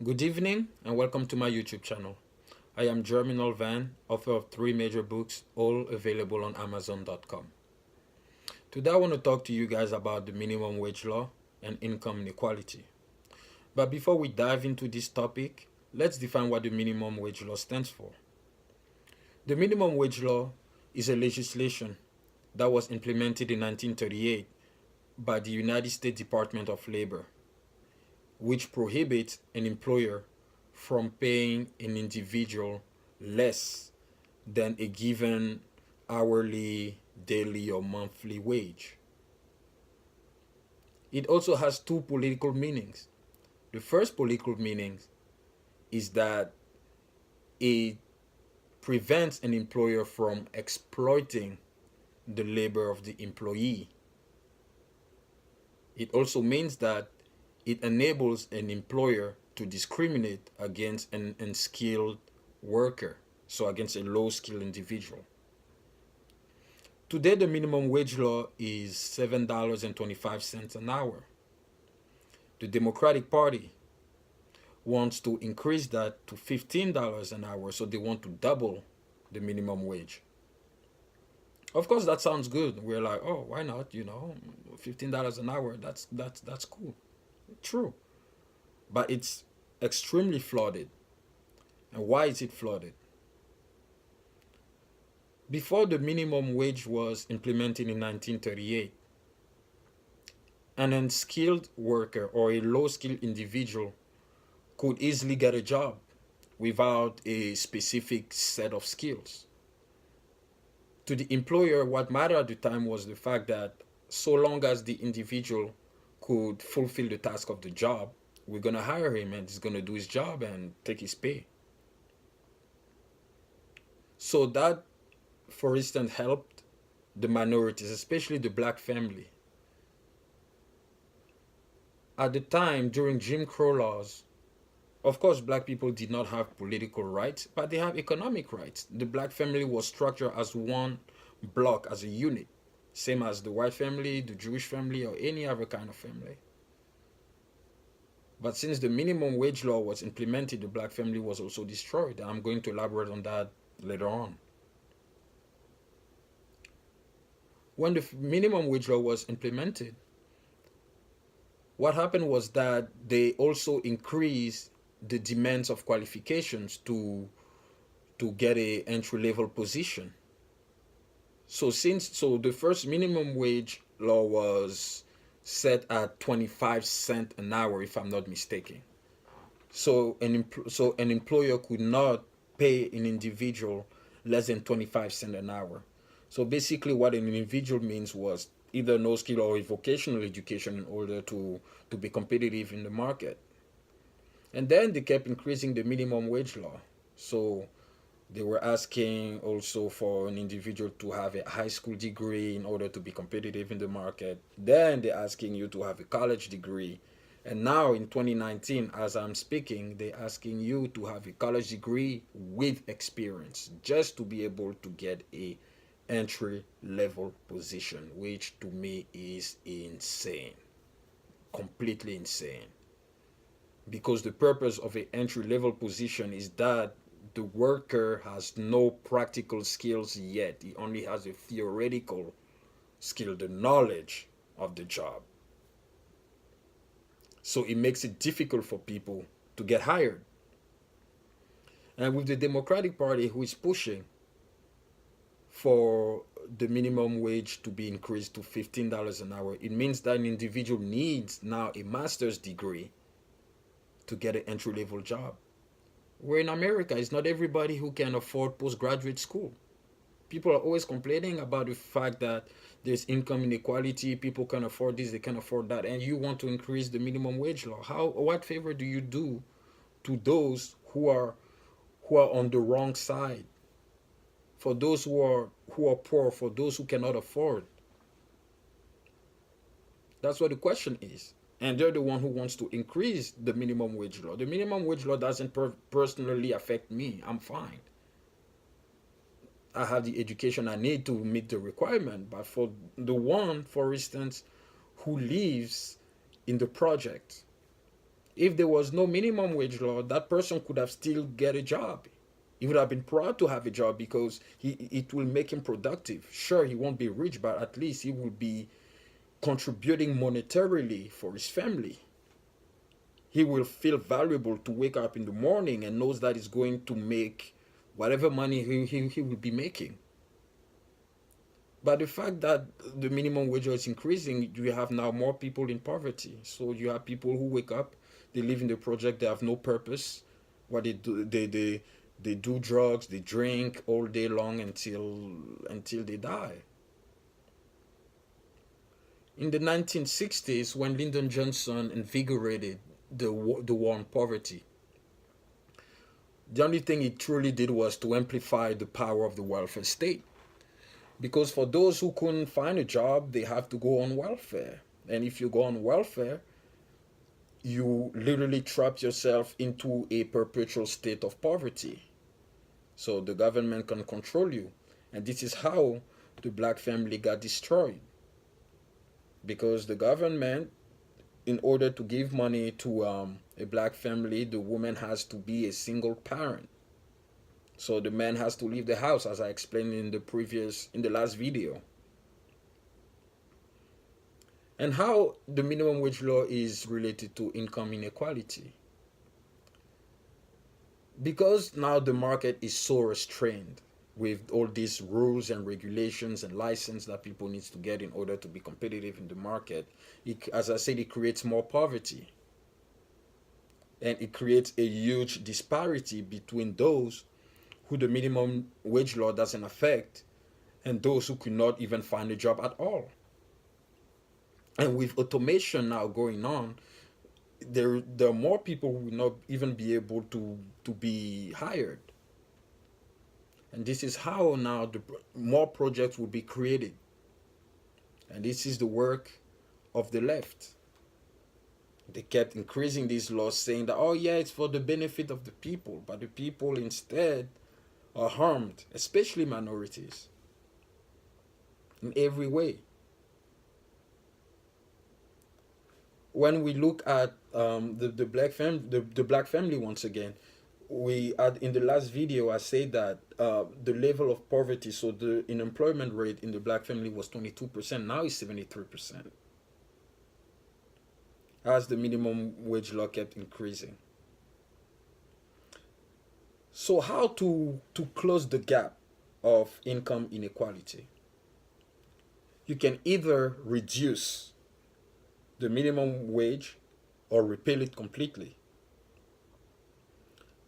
Good evening and welcome to my YouTube channel. I am Germinal Van, author of three major books, all available on Amazon.com. Today I want to talk to you guys about the minimum wage law and income inequality. But before we dive into this topic, let's define what the minimum wage law stands for. The minimum wage law is a legislation that was implemented in 1938 by the United States Department of Labor, which prohibits an employer from paying an individual less than a given hourly, daily, or monthly wage. It also has two political meanings. The first political meaning is that it prevents an employer from exploiting the labor of the employee. It also means that it enables an employer to discriminate against an unskilled worker, so against a low skilled individual. Today, the minimum wage law is $7.25 an hour. The Democratic Party wants to increase that to $15 an hour, so they want to double the minimum wage. Of course, that sounds good. We're like, oh, why not? $15 an hour. That's cool. True, but it's extremely flooded. And why is it flooded? Before the minimum wage was implemented in 1938, an unskilled worker or a low skilled individual could easily get a job without a specific set of skills. To the employer, what mattered at the time was the fact that so long as the individual could fulfill the task of the job, we're going to hire him and he's going to do his job and take his pay. So that, for instance, helped the minorities, especially the black family. At the time, during Jim Crow laws, of course, black people did not have political rights, but they have economic rights. The black family was structured as one block, as a unit, same as the white family, the Jewish family, or any other kind of family. But since the minimum wage law was implemented, the black family was also destroyed. I'm going to elaborate on that later on. When the minimum wage law was implemented, what happened was that they also increased the demands of qualifications to get a entry level position. So the first minimum wage law was set at 25 cents an hour, if I'm not mistaken. So an employer could not pay an individual less than 25 cents an hour. So basically, what an individual means was either no skill or a vocational education in order to be competitive in the market. And then they kept increasing the minimum wage law. So they were asking also for an individual to have a high school degree in order to be competitive in the market. Then they're asking you to have a college degree. And now in 2019, as I'm speaking, they're asking you to have a college degree with experience just to be able to get a entry level position, which to me is insane. Completely insane. Because the purpose of an entry level position is that the worker has no practical skills yet. He only has a theoretical skill, the knowledge of the job. So it makes it difficult for people to get hired. And with the Democratic Party, who is pushing for the minimum wage to be increased to $15 an hour, it means that an individual needs now a master's degree to get an entry level job. Where in America, it's not everybody who can afford postgraduate school. People are always complaining about the fact that there's income inequality, people can afford this, they can afford that, and you want to increase the minimum wage law. What favor do you do to those who are on the wrong side? For those who are poor, for those who cannot afford. That's what the question is. And they're the one who wants to increase the minimum wage law. The minimum wage law doesn't personally affect me. I'm fine. I have the education I need to meet the requirement. But for the one, for instance, who lives in the project, If there was no minimum wage law, that person could have still get a job. He would have been proud to have a job because it will make him productive. Sure, he won't be rich, but at least he will be contributing monetarily for his family. He will feel valuable to wake up in the morning and knows that he's going to make whatever money he will be making. But the fact that the minimum wage is increasing, you have now more people in poverty. So you have people who wake up, they live in the project, they have no purpose. What they do, they do drugs, they drink all day long until they die. In the 1960s, when Lyndon Johnson invigorated the war on poverty, the only thing he truly did was to amplify the power of the welfare state. Because for those who couldn't find a job, they have to go on welfare. And if you go on welfare, you literally trap yourself into a perpetual state of poverty. So the government can control you. And this is how the black family got destroyed. Because the government, in order to give money to a black family, the woman has to be a single parent. So the man has to leave the house, as I explained in the last video. And how the minimum wage law is related to income inequality. Because now the market is so restrained with all these rules and regulations and license that people need to get in order to be competitive in the market, as I said, it creates more poverty. And it creates a huge disparity between those who the minimum wage law doesn't affect and those who could not even find a job at all. And with automation now going on, there are more people who will not even be able to be hired. And this is how now more projects will be created. And this is the work of the left. They kept increasing these laws saying that, oh yeah, it's for the benefit of the people. But the people instead are harmed, especially minorities, in every way. When we look at the black family once again, we had in the last video I said that the level of poverty, so the unemployment rate in the black family was 22%. Now it's 73%. As the minimum wage law kept increasing. So how to close the gap of income inequality? You can either reduce the minimum wage or repeal it completely.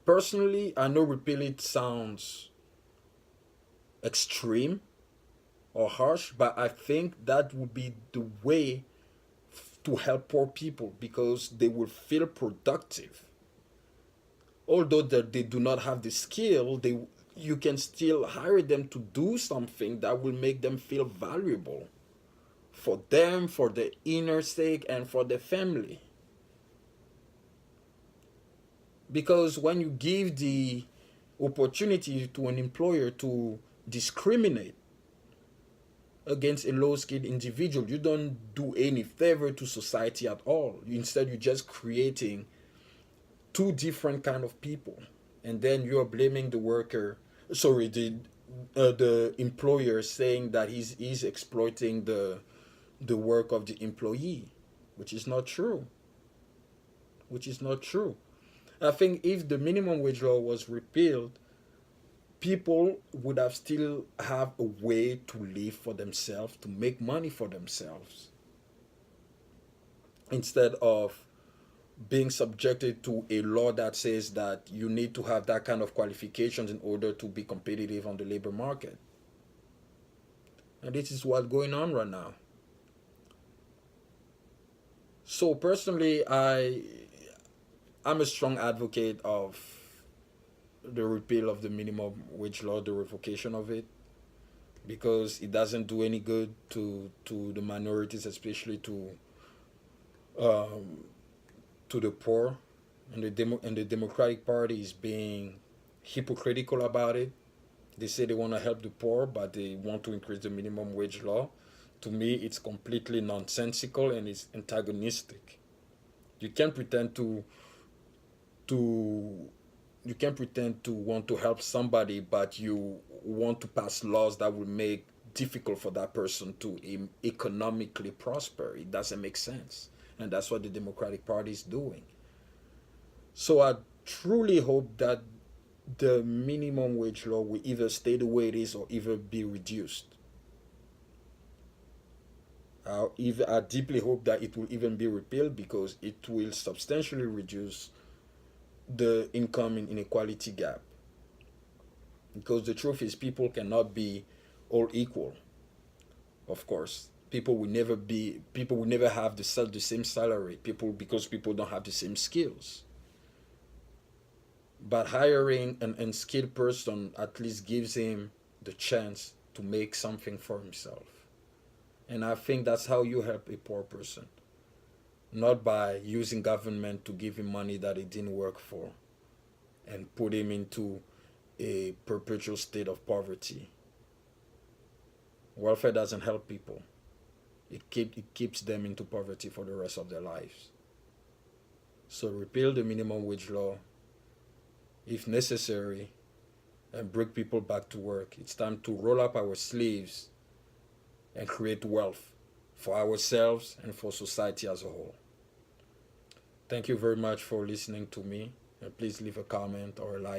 Personally, I know repeal it sounds extreme or harsh, but I think that would be the way to help poor people because they will feel productive. Although that they do not have the skill, you can still hire them to do something that will make them feel valuable for them, for their inner sake, and for their family. Because when you give the opportunity to an employer to discriminate against a low-skilled individual, you don't do any favor to society at all. Instead, you're just creating two different kind of people, and then you are blaming the employer, saying that he's exploiting the work of the employee, which is not true. I think if the minimum wage law was repealed, people would have still have a way to live for themselves, to make money for themselves, instead of being subjected to a law that says that you need to have that kind of qualifications in order to be competitive on the labor market. And this is what's going on right now. So personally, I'm a strong advocate of the repeal of the minimum wage law, the revocation of it, because it doesn't do any good to the minorities, especially to the poor, and the Democratic Party is being hypocritical about it. They say they want to help the poor, but they want to increase the minimum wage law. To me, it's completely nonsensical and it's antagonistic. You can't pretend to you can't pretend to want to help somebody, but you want to pass laws that will make difficult for that person to economically prosper. It doesn't make sense, and that's what the Democratic Party is doing. So I truly hope that the minimum wage law will either stay the way it is or even be reduced. I deeply hope that it will even be repealed, because it will substantially reduce the income inequality gap. Because the truth is, people cannot be all equal. Of course, people will never have the same salary. Because people don't have the same skills. But hiring an unskilled person at least gives him the chance to make something for himself. And I think that's how you help a poor person, not by using government to give him money that he didn't work for and put him into a perpetual state of poverty. Welfare doesn't help people. It keeps them into poverty for the rest of their lives. So repeal the minimum wage law if necessary and bring people back to work. It's time to roll up our sleeves and create wealth for ourselves and for society as a whole. Thank you very much for listening to me, and please leave a comment or a like.